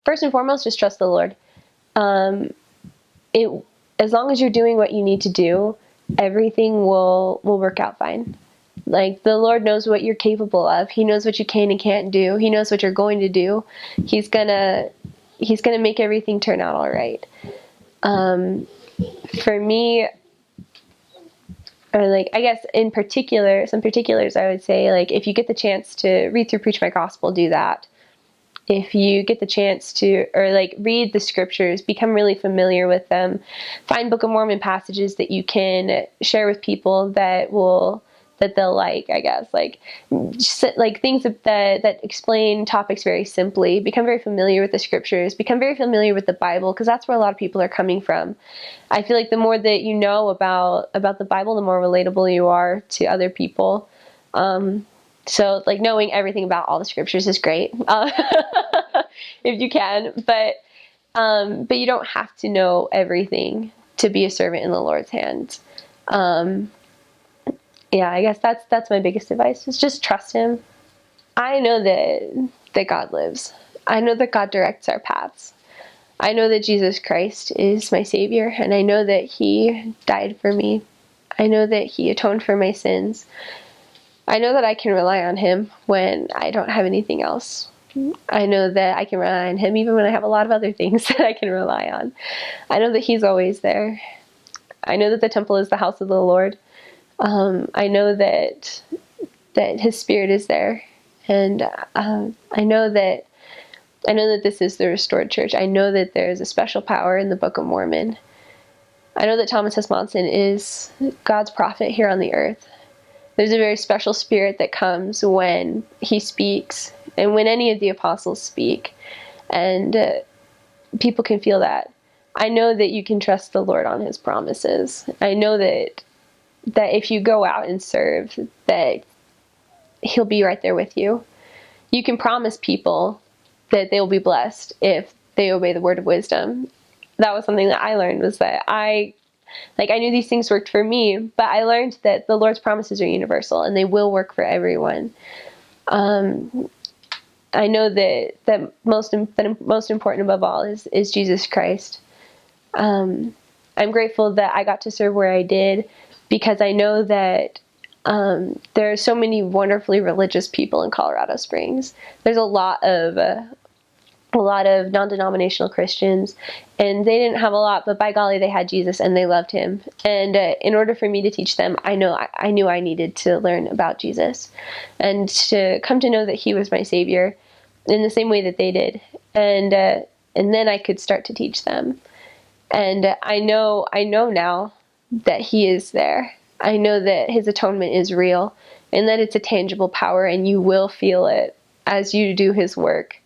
first and foremost, just trust the Lord. It as long as you're doing what you need to do, everything will work out fine. Like, the Lord knows what you're capable of. He knows what you can and can't do. He knows what you're going to do. He's gonna make everything turn out all right. For me, or like, I guess in particular, some particulars, I would say, like, if you get the chance to read through Preach My Gospel, do that. If you get the chance to, or like, read the scriptures, become really familiar with them. Find Book of Mormon passages that you can share with people that they'll like, I guess, like, just like things that explain topics very simply. Become very familiar with the scriptures. Become very familiar with the Bible, because that's where a lot of people are coming from. I feel like the more that you know about the Bible, the more relatable you are to other people. So, like, knowing everything about all the scriptures is great, if you can. But you don't have to know everything to be a servant in the Lord's hands. Yeah, I guess that's my biggest advice, is just trust Him. I know that God lives. I know that God directs our paths. I know that Jesus Christ is my Savior, and I know that He died for me. I know that He atoned for my sins. I know that I can rely on Him when I don't have anything else. I know that I can rely on Him even when I have a lot of other things that I can rely on. I know that He's always there. I know that the temple is the house of the Lord. I know that His Spirit is there, and I know that this is the restored church. I know that there is a special power in the Book of Mormon. I know that Thomas S. Monson is God's prophet here on the earth. There's a very special spirit that comes when he speaks, and when any of the apostles speak, and people can feel that. I know that you can trust the Lord on His promises. I know that if you go out and serve, that He'll be right there with you. You can promise people that they will be blessed if they obey the word of wisdom. That was something that I learned, was that I knew these things worked for me, but I learned that the Lord's promises are universal and they will work for everyone. I know that most important above all is Jesus Christ. I'm grateful that I got to serve where I did, because I know that there are so many wonderfully religious people in Colorado Springs. There's a lot of non-denominational Christians, and they didn't have a lot, but by golly, they had Jesus and they loved Him. And in order for me to teach them, I knew I needed to learn about Jesus and to come to know that He was my Savior in the same way that they did. And then I could start to teach them. And I know now that He is there. I know that His atonement is real, and that it's a tangible power, and you will feel it as you do His work.